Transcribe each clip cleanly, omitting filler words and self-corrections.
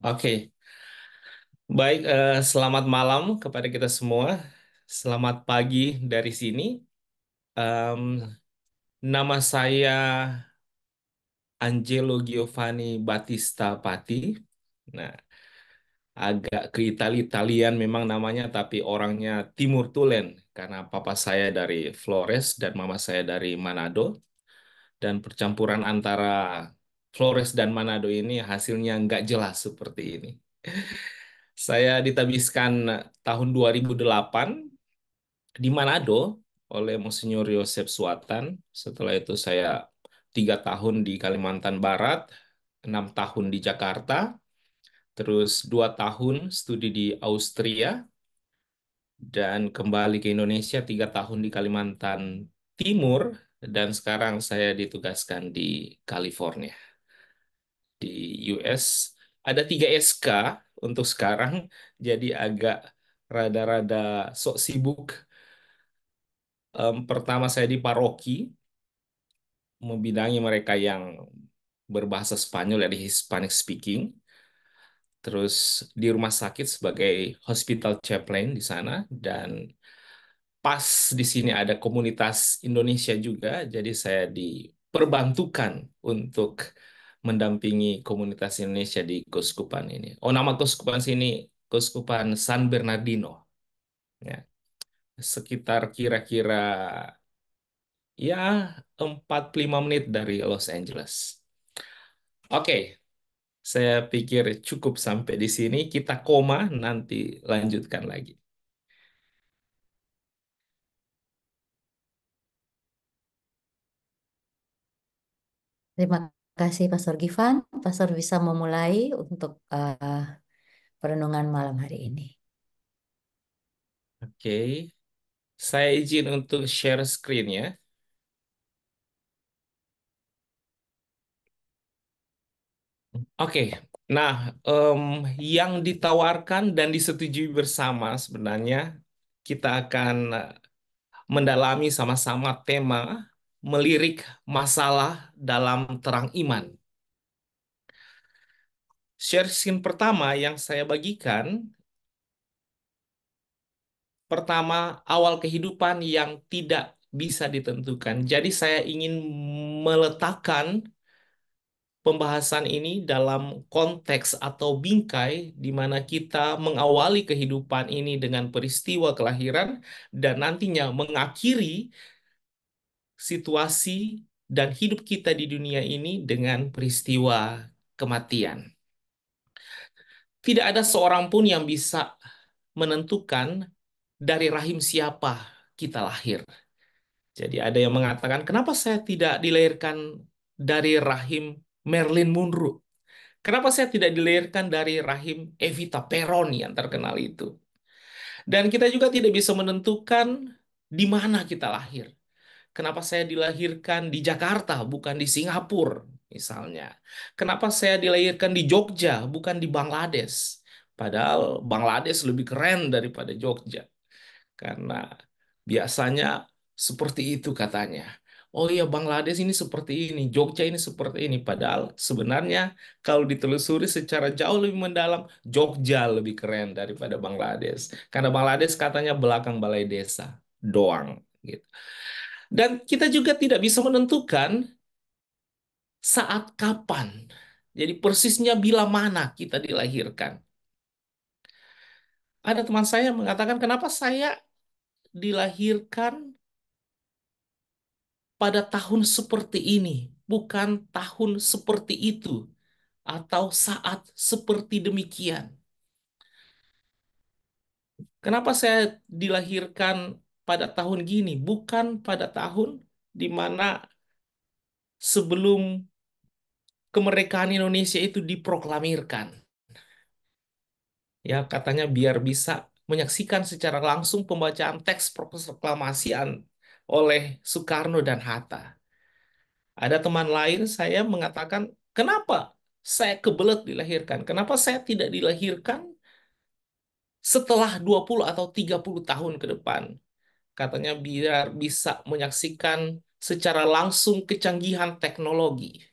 Oke, baik. Selamat malam kepada kita semua. Selamat pagi dari sini. Em, Nama saya Angelo Giovanni Battista Patti. Nah, agak ke Italian memang namanya, tapi orangnya Timur Tulen karena papa saya dari Flores dan mama saya dari Manado. Dan percampuran antara Flores dan Manado ini hasilnya nggak jelas seperti ini. Saya ditabiskan tahun 2008 di Manado oleh Monsinyur Yosef Suatan. Setelah itu saya 3 tahun di Kalimantan Barat, 6 tahun di Jakarta, terus 2 tahun studi di Austria, dan kembali ke Indonesia 3 tahun di Kalimantan Timur, dan sekarang saya ditugaskan di California, di US. Ada 3 SK untuk sekarang, jadi agak rada-rada sok sibuk. Pertama saya di paroki, membidangi mereka yang berbahasa Spanyol, dari Hispanic speaking. Terus di rumah sakit sebagai hospital chaplain di sana, dan pas di sini ada komunitas Indonesia juga, jadi saya diperbantukan untuk mendampingi komunitas Indonesia di Keuskupan ini. Oh, nama Keuskupan sini Keuskupan San Bernardino. Ya, sekitar kira-kira ya 45 menit dari Los Angeles. Oke, saya pikir cukup sampai di sini. Kita koma, nanti lanjutkan lagi. Terima kasih Pastor Gifan. Pastor bisa memulai untuk perenungan malam hari ini. Oke, saya izin untuk share screen ya. Oke, nah, em, yang ditawarkan dan disetujui bersama sebenarnya kita akan mendalami sama-sama tema melirik masalah dalam terang iman. Share screen pertama yang saya bagikan, pertama, awal kehidupan yang tidak bisa ditentukan. Jadi saya ingin meletakkan pembahasan ini dalam konteks atau bingkai di mana kita mengawali kehidupan ini dengan peristiwa kelahiran dan nantinya mengakhiri situasi dan hidup kita di dunia ini dengan peristiwa kematian. Tidak ada seorang pun yang bisa menentukan dari rahim siapa kita lahir. Jadi ada yang mengatakan, kenapa saya tidak dilahirkan dari rahim Marilyn Monroe? Kenapa saya tidak dilahirkan dari rahim Evita Peron yang terkenal itu? Dan kita juga tidak bisa menentukan di mana kita lahir. Kenapa saya dilahirkan di Jakarta, bukan di Singapura, misalnya? Kenapa saya dilahirkan di Jogja, bukan di Bangladesh? Padahal Bangladesh lebih keren daripada Jogja. Karena biasanya seperti itu katanya. Oh iya, Bangladesh ini seperti ini, Jogja ini seperti ini. Padahal sebenarnya kalau ditelusuri secara jauh lebih mendalam, Jogja lebih keren daripada Bangladesh. Karena Bangladesh katanya belakang balai desa doang gitu. Dan kita juga tidak bisa menentukan saat kapan. Jadi persisnya bila mana kita dilahirkan. Ada teman saya yang mengatakan, kenapa saya dilahirkan pada tahun seperti ini, bukan tahun seperti itu, atau saat seperti demikian. Kenapa saya dilahirkan pada tahun gini, bukan pada tahun di mana sebelum kemerdekaan Indonesia itu diproklamirkan. Ya, katanya biar bisa menyaksikan secara langsung pembacaan teks proklamasian oleh Soekarno dan Hatta. Ada teman lain saya mengatakan, kenapa saya kebelet dilahirkan? Kenapa saya tidak dilahirkan setelah 20 atau 30 tahun ke depan? Katanya biar bisa menyaksikan secara langsung kecanggihan teknologi.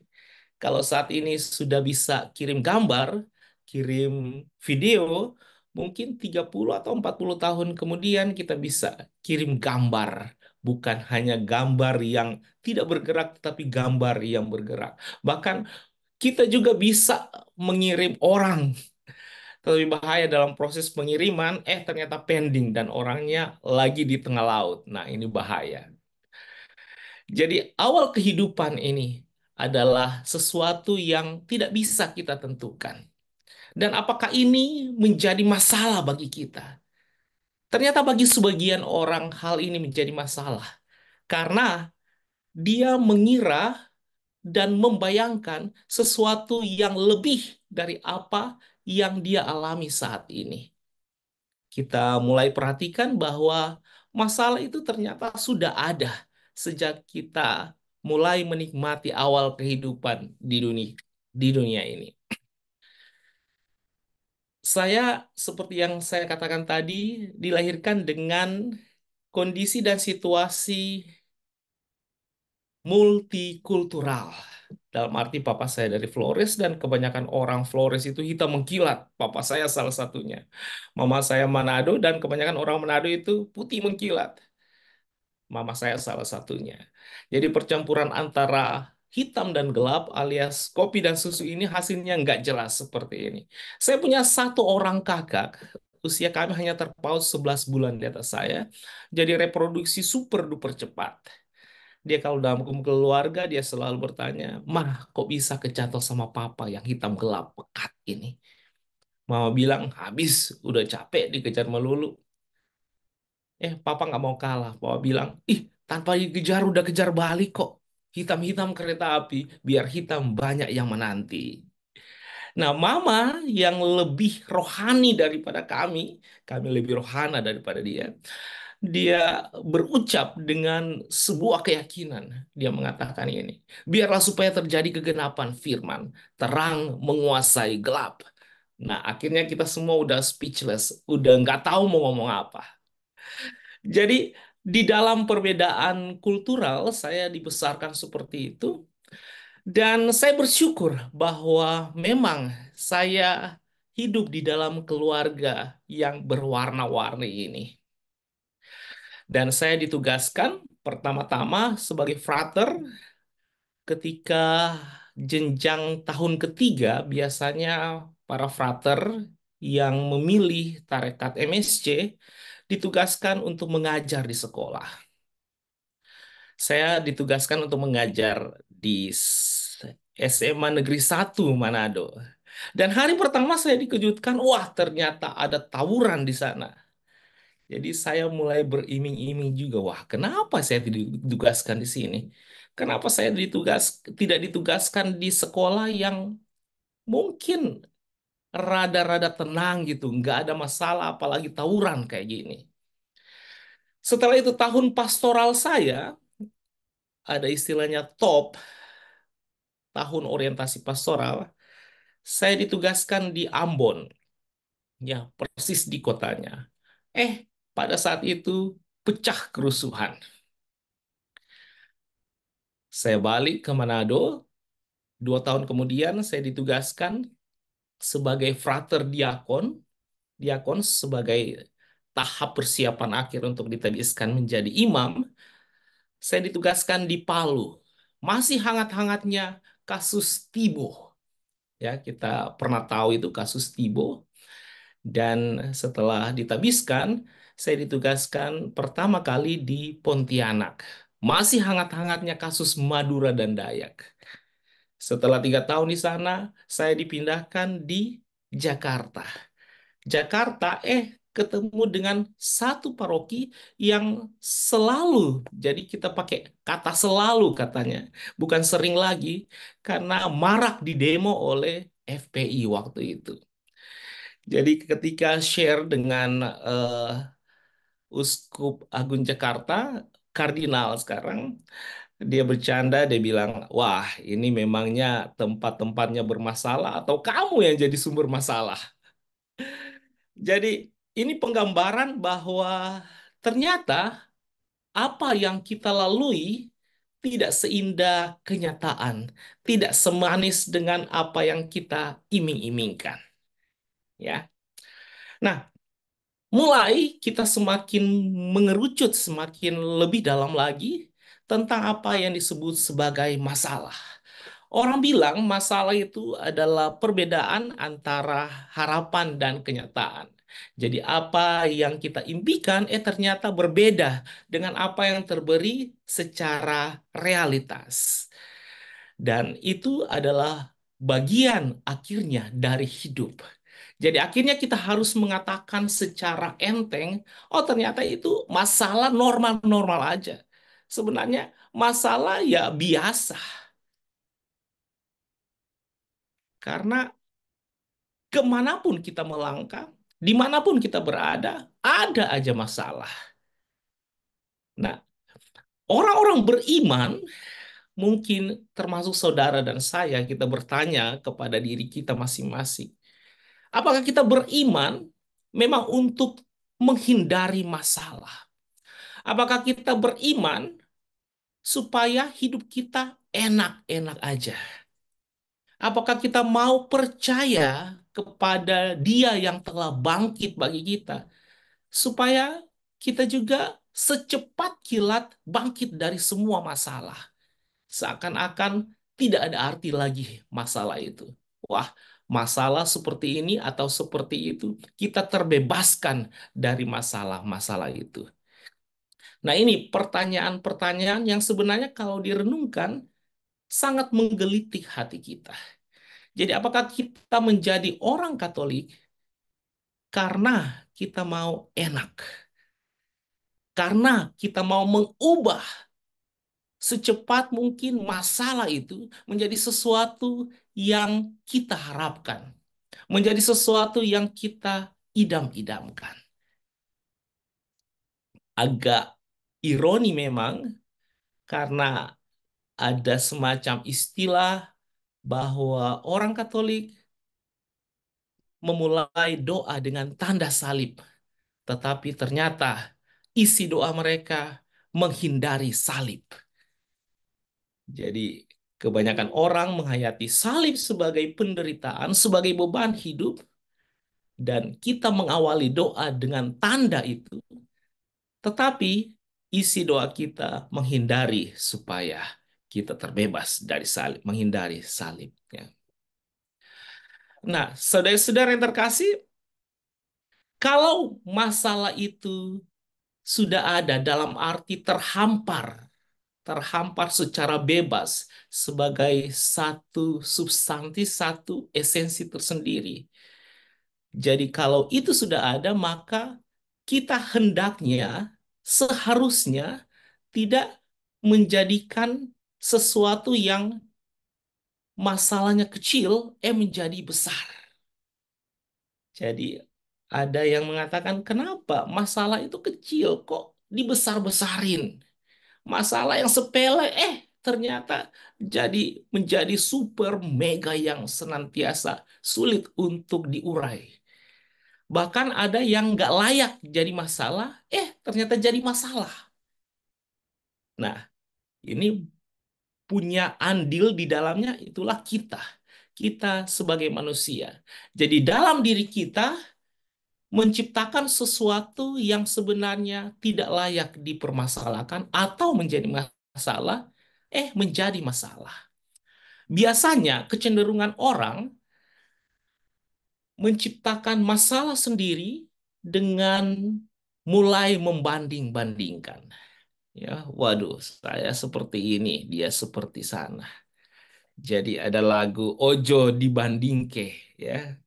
Kalau saat ini sudah bisa kirim gambar, kirim video, mungkin 30 atau 40 tahun kemudian kita bisa kirim gambar. Bukan hanya gambar yang tidak bergerak, tapi gambar yang bergerak. Bahkan kita juga bisa mengirim orang. Lebih bahaya dalam proses pengiriman, ternyata pending dan orangnya lagi di tengah laut. Nah, ini bahaya. Jadi awal kehidupan ini adalah sesuatu yang tidak bisa kita tentukan. Dan apakah ini menjadi masalah bagi kita? Ternyata bagi sebagian orang hal ini menjadi masalah. Karena dia mengira dan membayangkan sesuatu yang lebih dari apa yang dia alami saat ini. Kita mulai perhatikan bahwa masalah itu ternyata sudah ada sejak kita mulai menikmati awal kehidupan di dunia ini. Saya, seperti yang saya katakan tadi, dilahirkan dengan kondisi dan situasi multikultural. Dalam arti papa saya dari Flores dan kebanyakan orang Flores itu hitam mengkilat. Papa saya salah satunya. Mama saya Manado dan kebanyakan orang Manado itu putih mengkilat. Mama saya salah satunya. Jadi percampuran antara hitam dan gelap alias kopi dan susu ini hasilnya nggak jelas seperti ini. Saya punya satu orang kakak, usia kami hanya terpaut 11 bulan di atas saya. Jadi reproduksi super duper cepat. Dia kalau dalam kumpul keluarga, dia selalu bertanya, "Mah, kok bisa kecantol sama papa yang hitam gelap pekat ini?" Mama bilang, "Habis, udah capek dikejar melulu." Papa nggak mau kalah. Papa bilang, "Ih, tanpa dikejar udah kejar balik kok. Hitam-hitam kereta api, biar hitam banyak yang menanti." Nah, Mama yang lebih rohani daripada kami lebih rohana daripada dia. Dia berucap dengan sebuah keyakinan. Dia mengatakan ini, biarlah supaya terjadi kegenapan firman, terang menguasai gelap. Nah, akhirnya kita semua udah speechless, udah nggak tahu mau ngomong apa. Jadi, di dalam perbedaan kultural, saya dibesarkan seperti itu. Dan saya bersyukur bahwa memang saya hidup di dalam keluarga yang berwarna-warni ini. Dan saya ditugaskan pertama-tama sebagai frater ketika jenjang tahun ketiga, biasanya para frater yang memilih tarekat MSC ditugaskan untuk mengajar di sekolah. Saya ditugaskan untuk mengajar di SMA Negeri 1 Manado. Dan hari pertama saya dikejutkan, wah ternyata ada tawuran di sana. Jadi saya mulai beriming-iming juga, wah kenapa saya tidak ditugaskan di sini? Kenapa saya tidak ditugaskan di sekolah yang mungkin rada-rada tenang gitu, nggak ada masalah apalagi tawuran kayak gini. Setelah itu tahun pastoral saya, ada istilahnya TOP, tahun orientasi pastoral, saya ditugaskan di Ambon, ya persis di kotanya. Eh, pada saat itu pecah kerusuhan. Saya balik ke Manado. 2 tahun kemudian saya ditugaskan sebagai frater diakon. Diakon sebagai tahap persiapan akhir untuk ditebiskan menjadi imam. Saya ditugaskan di Palu. Masih hangat-hangatnya kasus Tibo. Ya, kita pernah tahu itu kasus Tibo. Dan setelah ditabiskan, saya ditugaskan pertama kali di Pontianak. Masih hangat-hangatnya kasus Madura dan Dayak. Setelah 3 tahun di sana, saya dipindahkan di Jakarta. Jakarta, ketemu dengan satu paroki yang selalu, jadi kita pakai kata selalu katanya, bukan sering lagi, karena marak di demo oleh FPI waktu itu. Jadi ketika share dengan Uskup Agung Jakarta, kardinal sekarang, dia bercanda, dia bilang, wah ini memangnya tempat-tempatnya bermasalah atau kamu yang jadi sumber masalah? Jadi ini penggambaran bahwa ternyata apa yang kita lalui tidak seindah kenyataan, tidak semanis dengan apa yang kita iming-imingkan. ya. Nah, mulai kita semakin mengerucut semakin lebih dalam lagi tentang apa yang disebut sebagai masalah. Orang bilang masalah itu adalah perbedaan antara harapan dan kenyataan. Jadi apa yang kita impikan ternyata berbeda dengan apa yang terberi secara realitas. Dan itu adalah bagian akhirnya dari hidup. Jadi akhirnya kita harus mengatakan secara enteng, oh ternyata itu masalah normal-normal aja. Sebenarnya masalah ya biasa. Karena kemanapun kita melangkah, dimanapun kita berada, ada aja masalah. Nah, orang-orang beriman, mungkin termasuk saudara dan saya, kita bertanya kepada diri kita masing-masing. Apakah kita beriman memang untuk menghindari masalah? Apakah kita beriman supaya hidup kita enak-enak aja? Apakah kita mau percaya kepada Dia yang telah bangkit bagi kita, supaya kita juga secepat kilat bangkit dari semua masalah? Seakan-akan tidak ada arti lagi masalah itu. Wah, masalah seperti ini atau seperti itu, kita terbebaskan dari masalah-masalah itu. Nah, ini pertanyaan-pertanyaan yang sebenarnya kalau direnungkan sangat menggelitik hati kita. Jadi, apakah kita menjadi orang Katolik karena kita mau enak? Karena kita mau mengubah secepat mungkin masalah itu menjadi sesuatu yang kita harapkan, menjadi sesuatu yang kita idam-idamkan. Agak ironi memang, karena ada semacam istilah bahwa orang Katolik memulai doa dengan tanda salib, tetapi ternyata isi doa mereka menghindari salib. Jadi kebanyakan orang menghayati salib sebagai penderitaan, sebagai beban hidup, dan kita mengawali doa dengan tanda itu, tetapi isi doa kita menghindari supaya kita terbebas dari salib, menghindari salib. Ya. Nah, saudara-saudara yang terkasih, kalau masalah itu sudah ada dalam arti terhampar, terhampar secara bebas sebagai satu substansi, satu esensi tersendiri. Jadi kalau itu sudah ada, maka kita hendaknya, seharusnya tidak menjadikan sesuatu yang masalahnya kecil, menjadi besar. Jadi ada yang mengatakan, kenapa masalah itu kecil kok dibesar-besarin? Masalah yang sepele, ternyata jadi menjadi super mega yang senantiasa sulit untuk diurai. Bahkan ada yang nggak layak jadi masalah, ternyata jadi masalah. Nah, ini punya andil di dalamnya itulah kita. Kita sebagai manusia. Jadi dalam diri kita menciptakan sesuatu yang sebenarnya tidak layak dipermasalahkan atau menjadi masalah, menjadi masalah. Biasanya kecenderungan orang menciptakan masalah sendiri dengan mulai membanding-bandingkan. Ya, waduh, saya seperti ini, dia seperti sana. Jadi ada lagu Ojo dibandingke, ya.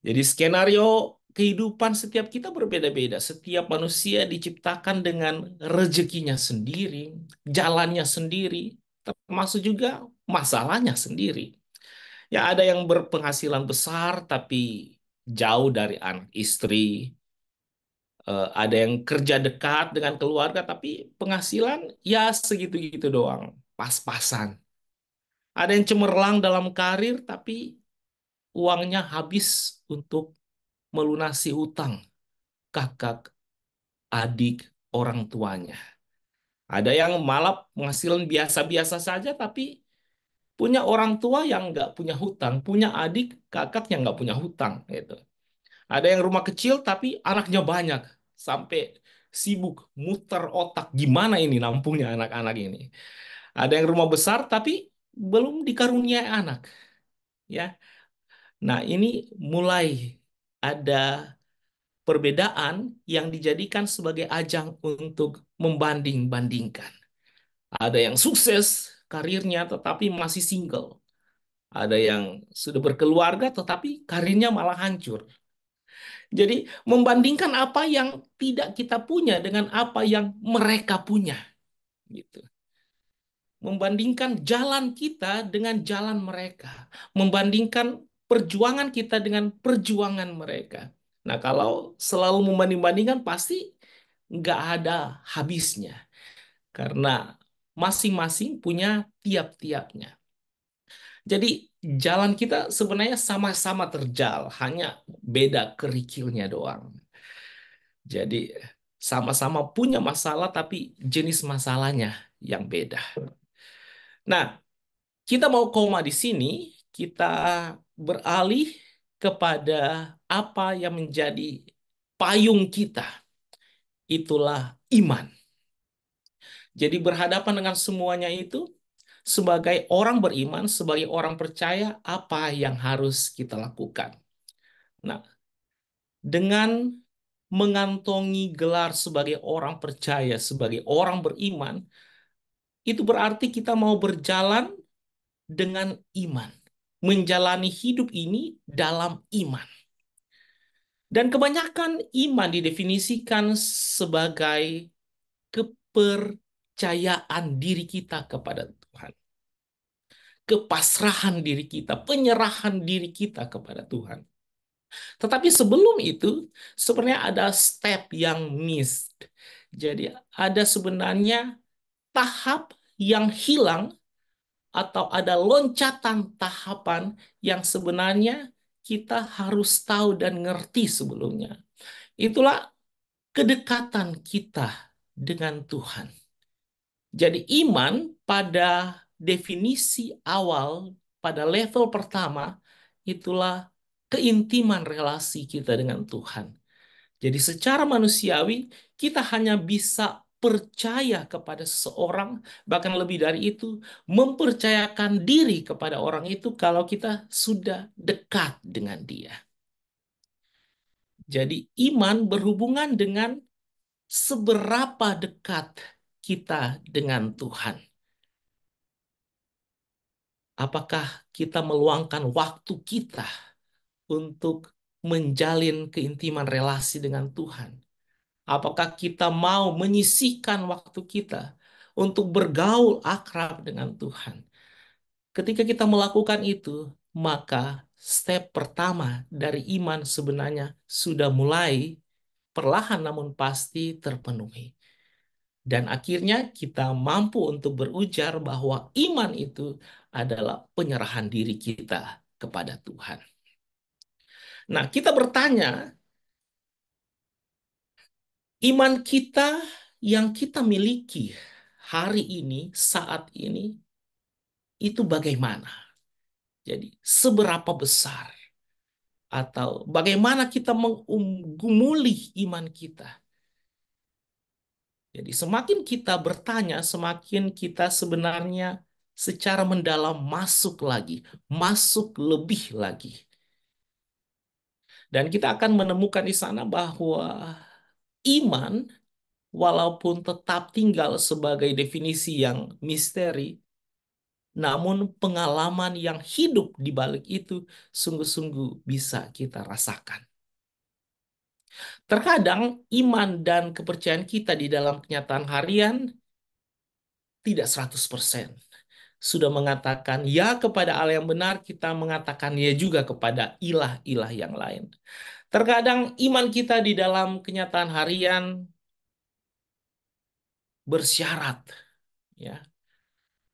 Jadi skenario kehidupan setiap kita berbeda-beda. Setiap manusia diciptakan dengan rezekinya sendiri, jalannya sendiri, termasuk juga masalahnya sendiri. Ya ada yang berpenghasilan besar tapi jauh dari anak istri. Ada yang kerja dekat dengan keluarga tapi penghasilan ya segitu-gitu doang, pas-pasan. Ada yang cemerlang dalam karir tapi uangnya habis untuk melunasi hutang kakak, adik, orang tuanya. Ada yang malah penghasilan biasa-biasa saja tapi punya orang tua yang nggak punya hutang, punya adik kakak yang nggak punya hutang gitu. Ada yang rumah kecil tapi anaknya banyak, sampai sibuk muter otak gimana ini nampungnya anak-anak ini. Ada yang rumah besar tapi belum dikaruniai anak, ya. Nah, ini mulai ada perbedaan yang dijadikan sebagai ajang untuk membanding-bandingkan. Ada yang sukses karirnya tetapi masih single. Ada yang sudah berkeluarga tetapi karirnya malah hancur. Jadi membandingkan apa yang tidak kita punya dengan apa yang mereka punya, gitu. Membandingkan jalan kita dengan jalan mereka, membandingkan perjuangan kita dengan perjuangan mereka. Nah, kalau selalu membanding-bandingkan pasti nggak ada habisnya karena masing-masing punya tiap-tiapnya. Jadi jalan kita sebenarnya sama-sama terjal, hanya beda kerikilnya doang. Jadi sama-sama punya masalah tapi jenis masalahnya yang beda. Nah, kita mau koma di sini, kita beralih kepada apa yang menjadi payung kita. Itulah iman. Jadi berhadapan dengan semuanya itu, sebagai orang beriman, sebagai orang percaya, apa yang harus kita lakukan? Nah, dengan mengantongi gelar sebagai orang percaya, sebagai orang beriman, itu berarti kita mau berjalan dengan iman, menjalani hidup ini dalam iman. Dan kebanyakan iman didefinisikan sebagai kepercayaan diri kita kepada Tuhan, kepasrahan diri kita, penyerahan diri kita kepada Tuhan. Tetapi sebelum itu, sebenarnya ada step yang missed. Jadi ada sebenarnya tahap yang hilang atau ada loncatan tahapan yang sebenarnya kita harus tahu dan ngerti sebelumnya. Itulah kedekatan kita dengan Tuhan. Jadi iman pada definisi awal, pada level pertama, itulah keintiman relasi kita dengan Tuhan. Jadi secara manusiawi, kita hanya bisa percaya kepada seseorang, bahkan lebih dari itu, mempercayakan diri kepada orang itu kalau kita sudah dekat dengan dia. Jadi iman berhubungan dengan seberapa dekat kita dengan Tuhan. Apakah kita meluangkan waktu kita untuk menjalin keintiman relasi dengan Tuhan? Apakah kita mau menyisihkan waktu kita untuk bergaul akrab dengan Tuhan? Ketika kita melakukan itu, maka step pertama dari iman sebenarnya sudah mulai perlahan namun pasti terpenuhi. Dan akhirnya kita mampu untuk berujar bahwa iman itu adalah penyerahan diri kita kepada Tuhan. Nah, kita bertanya, iman kita yang kita miliki hari ini, saat ini, itu bagaimana? Jadi, seberapa besar? Atau bagaimana kita menggumuli iman kita? Jadi, semakin kita bertanya, semakin kita sebenarnya secara mendalam masuk lagi, masuk lebih lagi. Dan kita akan menemukan di sana bahwa iman, walaupun tetap tinggal sebagai definisi yang misteri, namun pengalaman yang hidup di balik itu sungguh-sungguh bisa kita rasakan. Terkadang iman dan kepercayaan kita di dalam kenyataan harian tidak 100%. Sudah mengatakan ya kepada Allah yang benar, kita mengatakan ya juga kepada ilah-ilah yang lain. Terkadang iman kita di dalam kenyataan harian bersyarat, ya.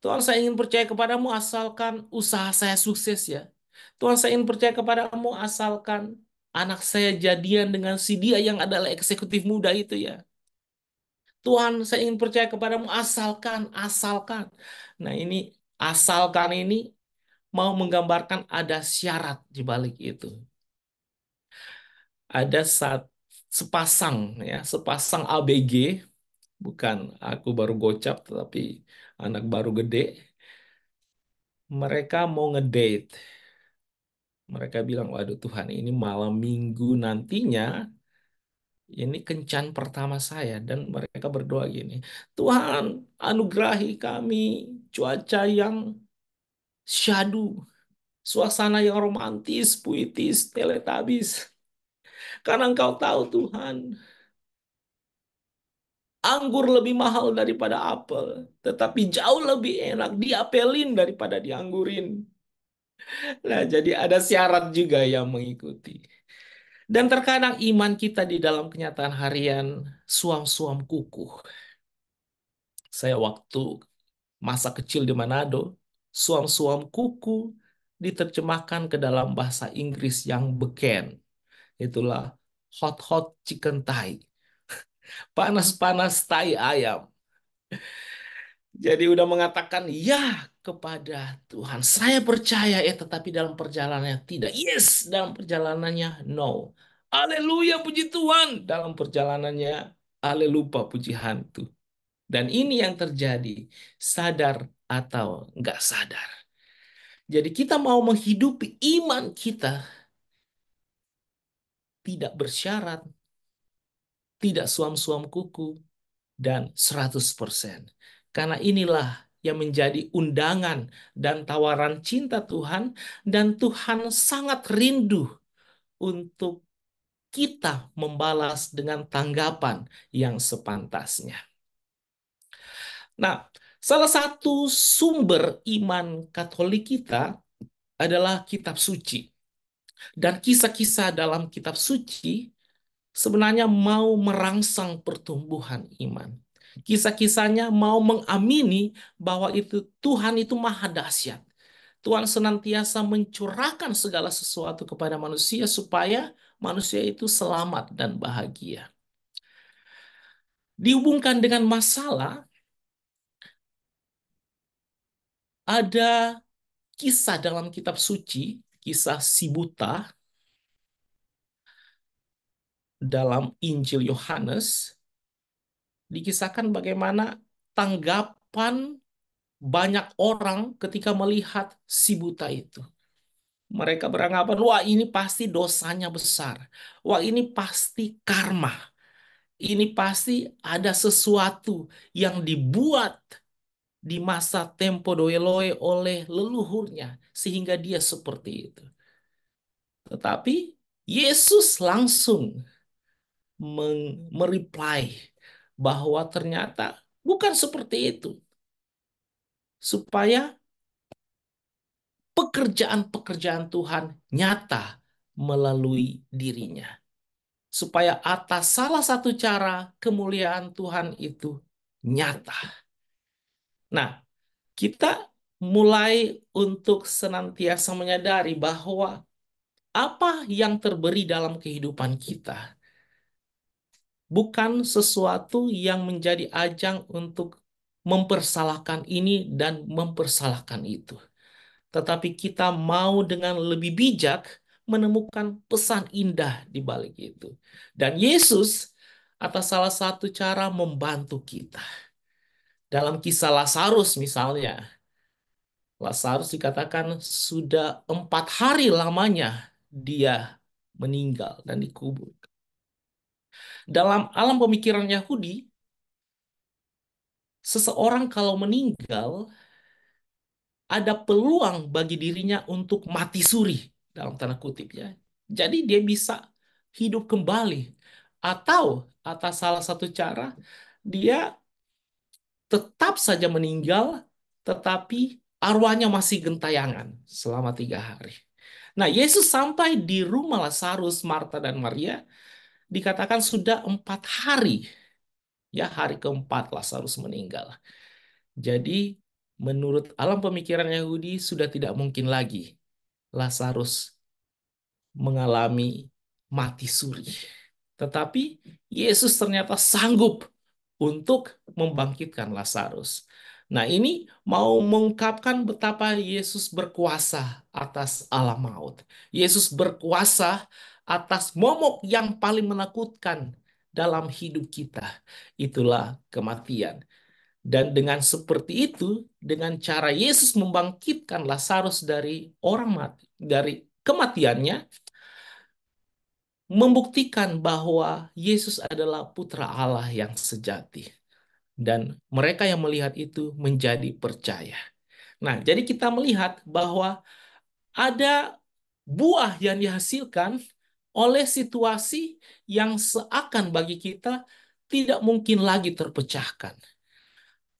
Tuhan, saya ingin percaya kepadamu asalkan usaha saya sukses, ya. Tuhan, saya ingin percaya kepadamu asalkan anak saya jadian dengan si dia yang adalah eksekutif muda itu, ya. Tuhan, saya ingin percaya kepadamu asalkan, asalkan. Nah, ini Asalkan ini mau menggambarkan ada syarat di balik itu. Ada sepasang ya, sepasang ABG, bukan aku baru gocap tetapi anak baru gede. Mereka mau ngedate. Mereka bilang, waduh Tuhan, ini malam minggu nantinya ini kencan pertama saya. Dan mereka berdoa gini, Tuhan anugerahi kami cuaca yang syadu, suasana yang romantis, puitis, teletabis. Karena Engkau tahu Tuhan, anggur lebih mahal daripada apel, tetapi jauh lebih enak diapelin daripada dianggurin. Nah, jadi ada syarat juga yang mengikuti. Dan terkadang iman kita di dalam kenyataan harian suam-suam kukuh. Saya waktu masa kecil di Manado, suam-suam kuku diterjemahkan ke dalam bahasa Inggris yang beken. Itulah hot-hot chicken thigh. Panas-panas tai ayam. Jadi udah mengatakan ya kepada Tuhan. Saya percaya tetapi dalam perjalanannya tidak. Yes, dalam perjalanannya no. Haleluya puji Tuhan. Dalam perjalanannya haleluya puji hantu. Dan ini yang terjadi, sadar atau nggak sadar. Jadi kita mau menghidupi iman kita tidak bersyarat, tidak suam-suam kuku, dan 100%. Karena inilah yang menjadi undangan dan tawaran cinta Tuhan, dan Tuhan sangat rindu untuk kita membalas dengan tanggapan yang sepantasnya. Nah, salah satu sumber iman Katolik kita adalah kitab suci. Dan kisah-kisah dalam kitab suci sebenarnya mau merangsang pertumbuhan iman. Kisah-kisahnya mau mengamini bahwa itu Tuhan itu maha dahsyat. Tuhan senantiasa mencurahkan segala sesuatu kepada manusia supaya manusia itu selamat dan bahagia. Dihubungkan dengan masalah, ada kisah dalam kitab suci, kisah si buta dalam Injil Yohanes, dikisahkan bagaimana tanggapan banyak orang ketika melihat si buta itu. Mereka beranggapan, wah ini pasti dosanya besar. Wah ini pasti karma. Ini pasti ada sesuatu yang dibuat di masa tempo doeloe oleh leluhurnya. Sehingga dia seperti itu. Tetapi Yesus langsung mereply bahwa ternyata bukan seperti itu. Supaya pekerjaan-pekerjaan Tuhan nyata melalui dirinya. Supaya atas salah satu cara kemuliaan Tuhan itu nyata. Nah, kita mulai untuk senantiasa menyadari bahwa apa yang terberi dalam kehidupan kita bukan sesuatu yang menjadi ajang untuk mempersalahkan ini dan mempersalahkan itu. Tetapi kita mau dengan lebih bijak menemukan pesan indah di balik itu. Dan Yesus atas salah satu cara membantu kita. Dalam kisah Lazarus misalnya, Lazarus dikatakan sudah 4 hari lamanya dia meninggal dan dikubur. Dalam alam pemikiran Yahudi, seseorang kalau meninggal ada peluang bagi dirinya untuk mati suri dalam tanda kutip ya. Jadi dia bisa hidup kembali atau atas salah satu cara dia tetap saja meninggal tetapi arwahnya masih gentayangan selama 3 hari. Nah, Yesus sampai di rumah Lazarus, Marta dan Maria dikatakan sudah 4 hari. Ya, hari keempat Lazarus meninggal. Jadi, menurut alam pemikiran Yahudi sudah tidak mungkin lagi Lazarus mengalami mati suri. Tetapi Yesus ternyata sanggup untuk membangkitkan Lazarus. Nah, ini mau mengungkapkan betapa Yesus berkuasa atas alam maut. Yesus berkuasa atas momok yang paling menakutkan dalam hidup kita. Itulah kematian. Dan dengan seperti itu, dengan cara Yesus membangkitkan Lazarus dari orang mati, dari kematiannya, membuktikan bahwa Yesus adalah putra Allah yang sejati. Dan mereka yang melihat itu menjadi percaya. Nah, jadi kita melihat bahwa ada buah yang dihasilkan oleh situasi yang seakan bagi kita tidak mungkin lagi terpecahkan.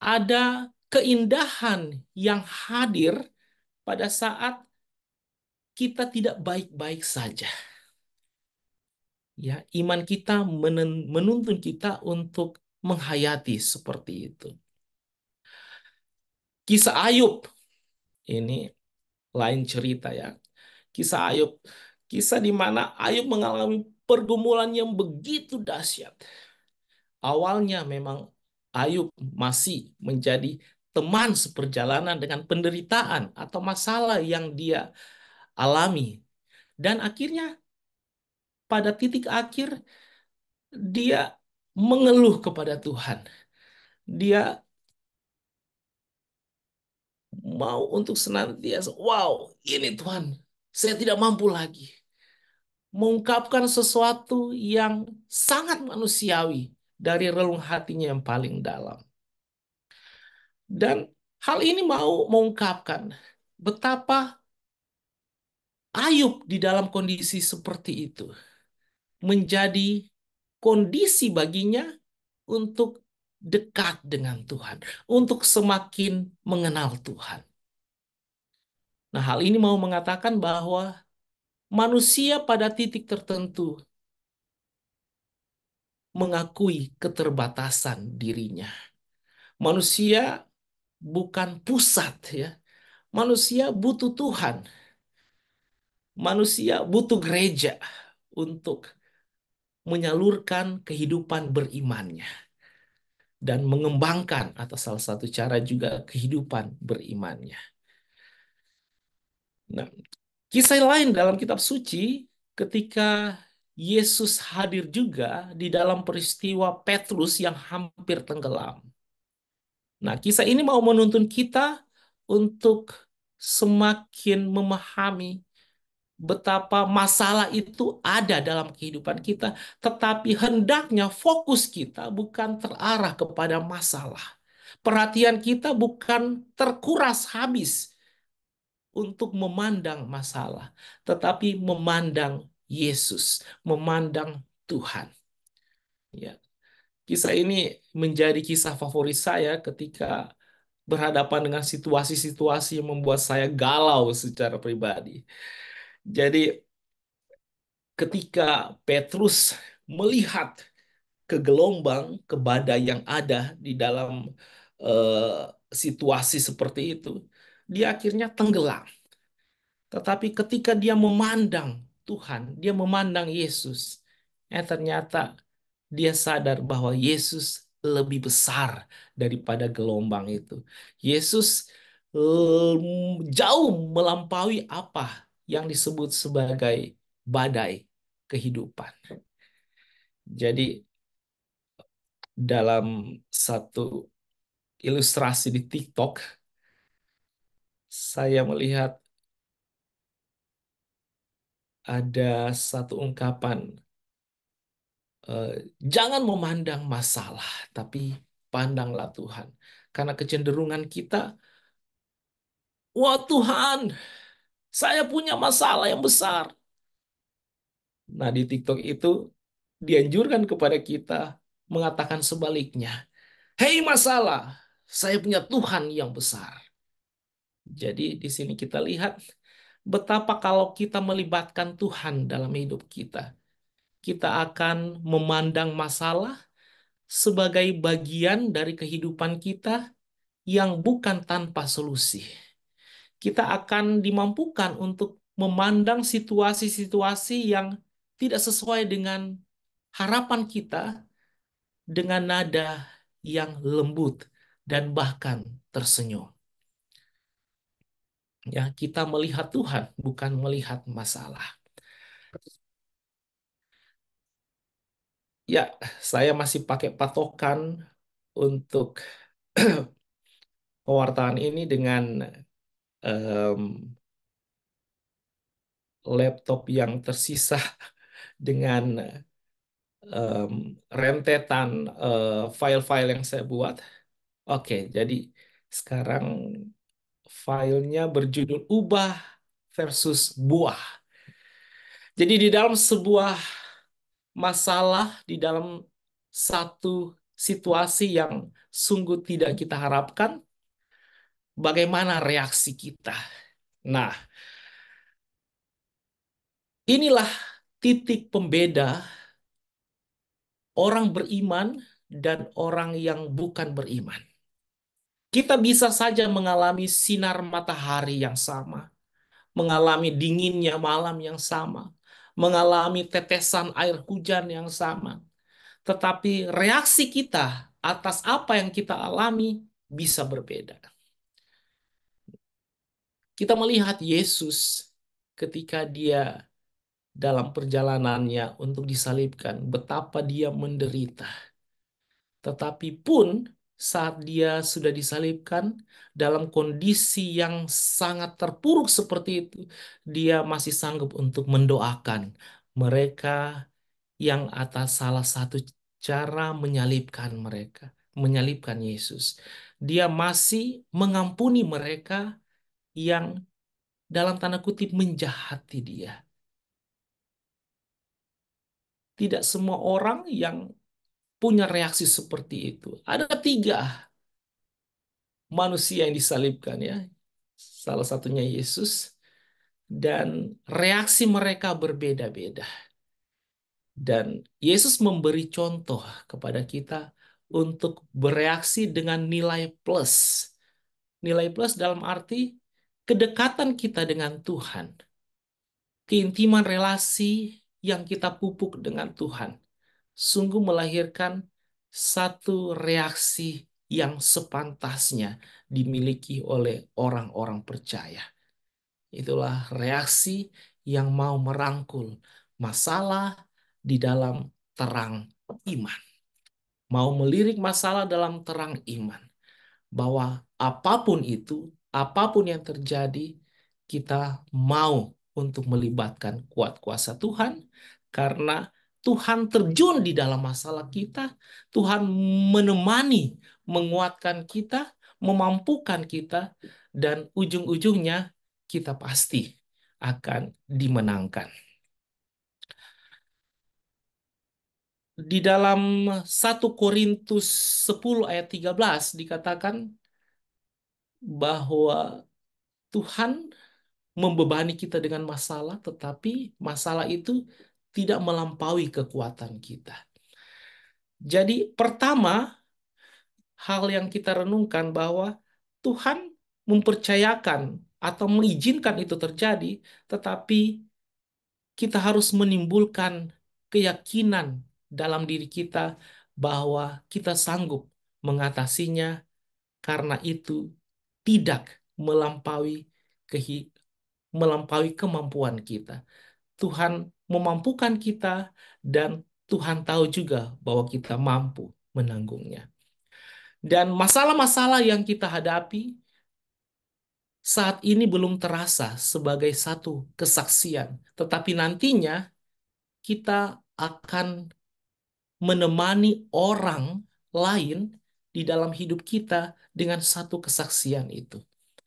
Ada keindahan yang hadir pada saat kita tidak baik-baik saja. Ya, iman kita menuntun kita untuk menghayati seperti itu. Kisah Ayub ini lain cerita ya. Kisah Ayub, kisah di mana Ayub mengalami pergumulan yang begitu dahsyat. Awalnya memang Ayub masih menjadi teman seperjalanan dengan penderitaan atau masalah yang dia alami. Dan akhirnya pada titik akhir dia mengeluh kepada Tuhan. Dia mau untuk senantiasa, wow, ini Tuhan, saya tidak mampu lagi. Mengungkapkan sesuatu yang sangat manusiawi dari relung hatinya yang paling dalam. Dan hal ini mau mengungkapkan betapa Ayub di dalam kondisi seperti itu menjadi kondisi baginya untuk dekat dengan Tuhan, untuk semakin mengenal Tuhan. Nah, hal ini mau mengatakan bahwa manusia pada titik tertentu mengakui keterbatasan dirinya. Manusia bukan pusat ya. Manusia butuh Tuhan. Manusia butuh gereja untuk menyalurkan kehidupan berimannya dan mengembangkan atau salah satu cara juga kehidupan berimannya. Nah, kisah lain dalam kitab suci ketika Yesus hadir juga di dalam peristiwa Petrus yang hampir tenggelam. Nah, kisah ini mau menuntun kita untuk semakin memahami betapa masalah itu ada dalam kehidupan kita, tetapi hendaknya fokus kita bukan terarah kepada masalah. Perhatian kita bukan terkuras habis untuk memandang masalah, tetapi memandang Yesus, memandang Tuhan. Ya, kisah ini menjadi kisah favorit saya ketika berhadapan dengan situasi-situasi yang membuat saya galau secara pribadi. Jadi, ketika Petrus melihat ke gelombang, ke badai yang ada di dalam situasi seperti itu, dia akhirnya tenggelam. Tetapi ketika dia memandang Tuhan, dia memandang Yesus, ternyata dia sadar bahwa Yesus lebih besar daripada gelombang itu. Yesus jauh melampaui apa yang disebut sebagai badai kehidupan. Jadi dalam satu ilustrasi di TikTok, saya melihat ada satu ungkapan, eh, jangan memandang masalah, tapi pandanglah Tuhan. Karena kecenderungan kita, wah Tuhan, saya punya masalah yang besar. Nah, di TikTok itu dianjurkan kepada kita mengatakan sebaliknya. Hei masalah, saya punya Tuhan yang besar. Jadi di sini kita lihat betapa kalau kita melibatkan Tuhan dalam hidup kita, kita akan memandang masalah sebagai bagian dari kehidupan kita yang bukan tanpa solusi. Kita akan dimampukan untuk memandang situasi-situasi yang tidak sesuai dengan harapan kita dengan nada yang lembut, dan bahkan tersenyum. Ya, kita melihat Tuhan, bukan melihat masalah. Ya, saya masih pakai patokan untuk pewartaan ini dengan em, laptop yang tersisa dengan rentetan file-file yang saya buat. Oke, jadi sekarang filenya berjudul ubah versus buah. Jadi di dalam sebuah masalah, di dalam satu situasi yang sungguh tidak kita harapkan, bagaimana reaksi kita? Nah, inilah titik pembeda orang beriman dan orang yang bukan beriman. Kita bisa saja mengalami sinar matahari yang sama, mengalami dinginnya malam yang sama, mengalami tetesan air hujan yang sama. Tetapi reaksi kita atas apa yang kita alami bisa berbeda. Kita melihat Yesus ketika dia dalam perjalanannya untuk disalibkan, betapa dia menderita. Tetapi pun saat dia sudah disalibkan dalam kondisi yang sangat terpuruk seperti itu, dia masih sanggup untuk mendoakan mereka yang atas salah satu cara menyalibkan mereka, menyalibkan Yesus. Dia masih mengampuni mereka yang dalam tanda kutip menjahati dia. Tidak semua orang yang punya reaksi seperti itu. Ada tiga manusia yang disalibkan ya. Salah satunya Yesus dan reaksi mereka berbeda-beda. Dan Yesus memberi contoh kepada kita untuk bereaksi dengan nilai plus. Nilai plus dalam arti kedekatan kita dengan Tuhan, keintiman relasi yang kita pupuk dengan Tuhan, sungguh melahirkan satu reaksi yang sepantasnya dimiliki oleh orang-orang percaya. Itulah reaksi yang mau merangkul masalah di dalam terang iman. Mau melirik masalah dalam terang iman. Bahwa apapun itu, apapun yang terjadi, kita mau untuk melibatkan kuat kuasa Tuhan karena Tuhan terjun di dalam masalah kita, Tuhan menemani, menguatkan kita, memampukan kita, dan ujung-ujungnya kita pasti akan dimenangkan. Di dalam 1 Korintus 10 ayat 13 dikatakan bahwa Tuhan membebani kita dengan masalah, tetapi masalah itu tidak melampaui kekuatan kita. Jadi, pertama, hal yang kita renungkan bahwa Tuhan mempercayakan atau mengizinkan itu terjadi, tetapi kita harus menimbulkan keyakinan dalam diri kita bahwa kita sanggup mengatasinya karena itu tidak melampaui melampaui kemampuan kita. Tuhan memampukan kita dan Tuhan tahu juga bahwa kita mampu menanggungnya. Dan masalah-masalah yang kita hadapi saat ini belum terasa sebagai satu kesaksian, tetapi nantinya kita akan menemani orang lain di dalam hidup kita dengan satu kesaksian itu.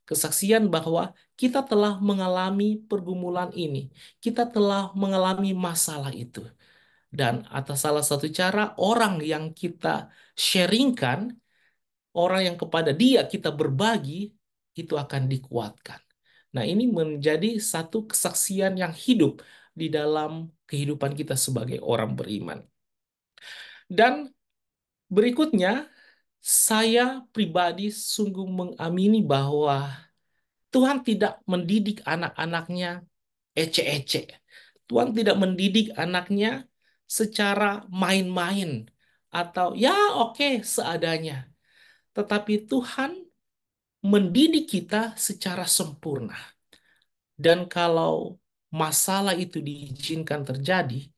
Kesaksian bahwa kita telah mengalami pergumulan ini, kita telah mengalami masalah itu. Dan atas salah satu cara orang yang kita sharingkan, orang yang kepada dia kita berbagi, itu akan dikuatkan. Nah, ini menjadi satu kesaksian yang hidup di dalam kehidupan kita sebagai orang beriman. Dan berikutnya, saya pribadi sungguh mengamini bahwa Tuhan tidak mendidik anak-anaknya ece-ece. Tuhan tidak mendidik anaknya secara main-main atau ya oke seadanya. tetapi Tuhan mendidik kita secara sempurna. Dan kalau masalah itu diizinkan terjadi,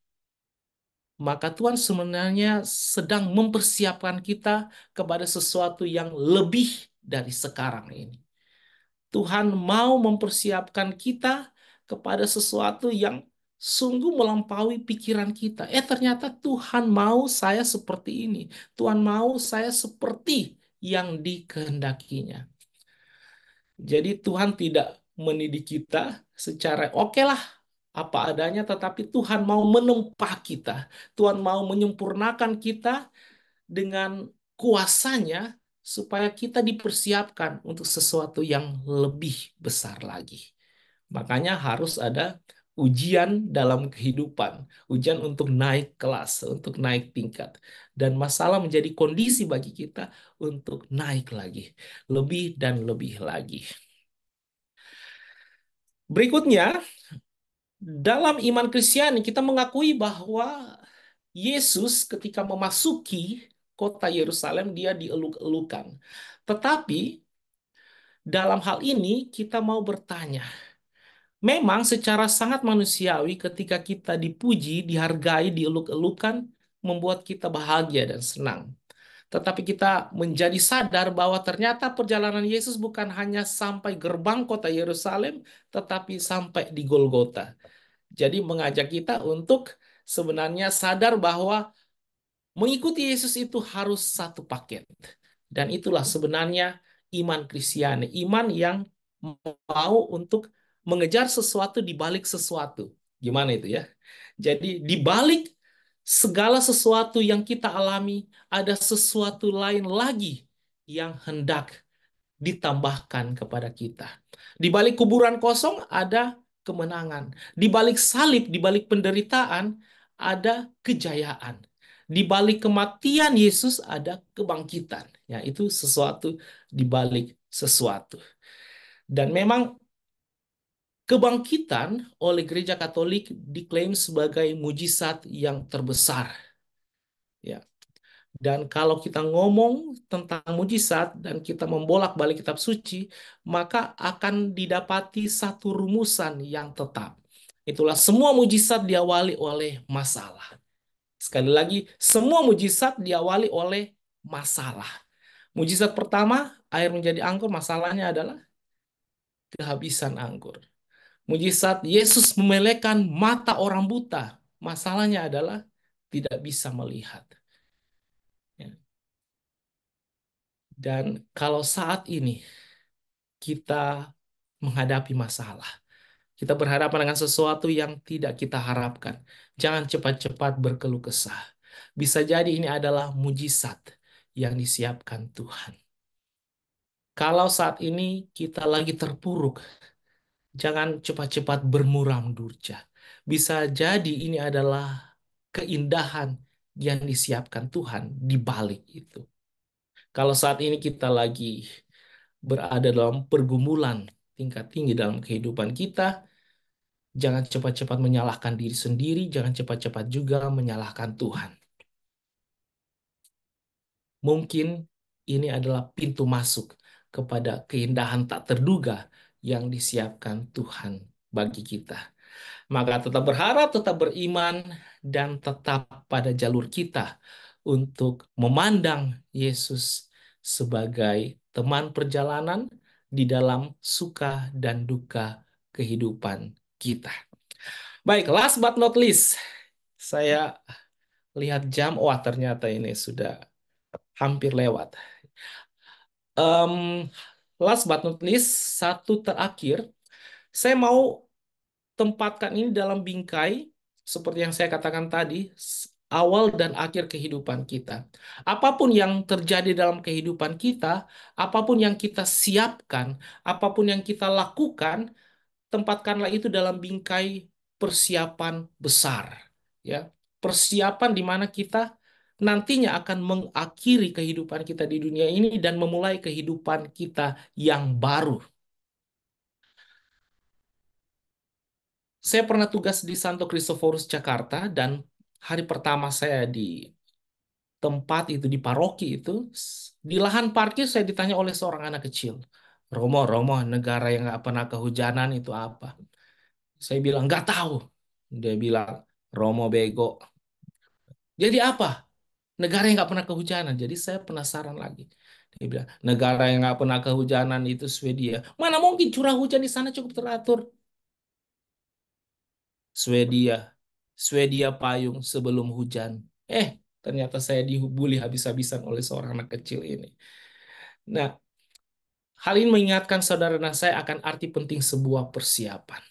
maka Tuhan sebenarnya sedang mempersiapkan kita kepada sesuatu yang lebih dari sekarang ini. Tuhan mau mempersiapkan kita kepada sesuatu yang sungguh melampaui pikiran kita. Ternyata Tuhan mau saya seperti ini. Tuhan mau saya seperti yang dikehendakinya. Jadi Tuhan tidak mendidik kita secara oke lah apa adanya, tetapi Tuhan mau menempa kita. Tuhan mau menyempurnakan kita dengan kuasanya supaya kita dipersiapkan untuk sesuatu yang lebih besar lagi. Makanya harus ada ujian dalam kehidupan, ujian untuk naik kelas, untuk naik tingkat. Dan masalah menjadi kondisi bagi kita untuk naik lagi, lebih dan lebih lagi. Berikutnya, dalam iman Kristiani kita mengakui bahwa Yesus ketika memasuki kota Yerusalem dia dieluk-elukan. Tetapi dalam hal ini kita mau bertanya, memang secara sangat manusiawi ketika kita dipuji, dihargai, dieluk-elukan membuat kita bahagia dan senang. Tetapi kita menjadi sadar bahwa ternyata perjalanan Yesus bukan hanya sampai gerbang kota Yerusalem, tetapi sampai di Golgota. Jadi mengajak kita untuk sebenarnya sadar bahwa mengikuti Yesus itu harus satu paket. Dan itulah sebenarnya iman Kristiani, iman yang mau untuk mengejar sesuatu di balik sesuatu. Gimana itu ya? Jadi di balik segala sesuatu yang kita alami, ada sesuatu lain lagi yang hendak ditambahkan kepada kita. Di balik kuburan kosong ada kemenangan. Di balik salib, di balik penderitaan ada kejayaan. Di balik kematian Yesus ada kebangkitan. Ya, itu sesuatu di balik sesuatu. Dan memang kebangkitan oleh Gereja Katolik diklaim sebagai mujizat yang terbesar. Ya, dan kalau kita ngomong tentang mujizat dan kita membolak-balik kitab suci, maka akan didapati satu rumusan yang tetap. Itulah semua mujizat diawali oleh masalah. Sekali lagi, semua mujizat diawali oleh masalah. Mujizat pertama, air menjadi anggur, masalahnya adalah kehabisan anggur. Mujizat Yesus memelekkan mata orang buta, masalahnya adalah tidak bisa melihat. Ya. Dan kalau saat ini kita menghadapi masalah, kita berhadapan dengan sesuatu yang tidak kita harapkan, jangan cepat-cepat berkeluh kesah. Bisa jadi ini adalah mujizat yang disiapkan Tuhan. Kalau saat ini kita lagi terpuruk, jangan cepat-cepat bermuram durja. Bisa jadi ini adalah keindahan yang disiapkan Tuhan di balik itu. Kalau saat ini kita lagi berada dalam pergumulan tingkat tinggi dalam kehidupan kita, jangan cepat-cepat menyalahkan diri sendiri, jangan cepat-cepat juga menyalahkan Tuhan. Mungkin ini adalah pintu masuk kepada keindahan tak terduga yang disiapkan Tuhan bagi kita. Maka tetap berharap, tetap beriman, dan tetap pada jalur kita untuk memandang Yesus sebagai teman perjalanan di dalam suka dan duka kehidupan kita. Baik, last but not least, saya lihat jam, wah ternyata ini sudah hampir lewat. Em, Last but not least, satu terakhir, saya mau tempatkan ini dalam bingkai seperti yang saya katakan tadi, awal dan akhir kehidupan kita. Apapun yang terjadi dalam kehidupan kita, apapun yang kita siapkan, apapun yang kita lakukan, tempatkanlah itu dalam bingkai persiapan besar, ya. Persiapan di mana kita nantinya akan mengakhiri kehidupan kita di dunia ini dan memulai kehidupan kita yang baru. Saya pernah tugas di Santo Kristoforus Jakarta dan hari pertama saya di tempat itu di paroki itu Di lahan parkir saya ditanya oleh seorang anak kecil, Romo, Romo, negara yang nggak pernah kehujanan itu apa? Saya bilang, nggak tahu. Dia bilang, Romo bego. Jadi apa? Negara yang nggak pernah kehujanan. Jadi saya penasaran lagi. Dia bilang, negara yang nggak pernah kehujanan itu Swedia. Mana mungkin curah hujan di sana cukup teratur? Swedia. Swedia payung sebelum hujan. Ternyata saya dibully habis-habisan oleh seorang anak kecil ini. Nah, hal ini mengingatkan saudara dan saya akan arti penting sebuah persiapan.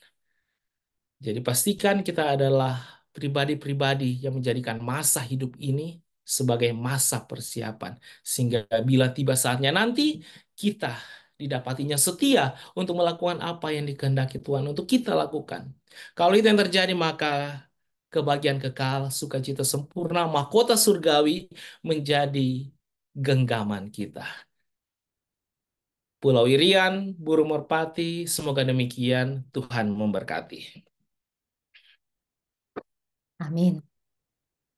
Jadi pastikan kita adalah pribadi-pribadi yang menjadikan masa hidup ini sebagai masa persiapan. Sehingga bila tiba saatnya nanti, kita didapatinya setia untuk melakukan apa yang dikehendaki Tuhan untuk kita lakukan. Kalau itu yang terjadi, maka kebahagiaan kekal, sukacita sempurna, mahkota surgawi menjadi genggaman kita. Pulau Irian, burung merpati, semoga demikian. Tuhan memberkati. Amin.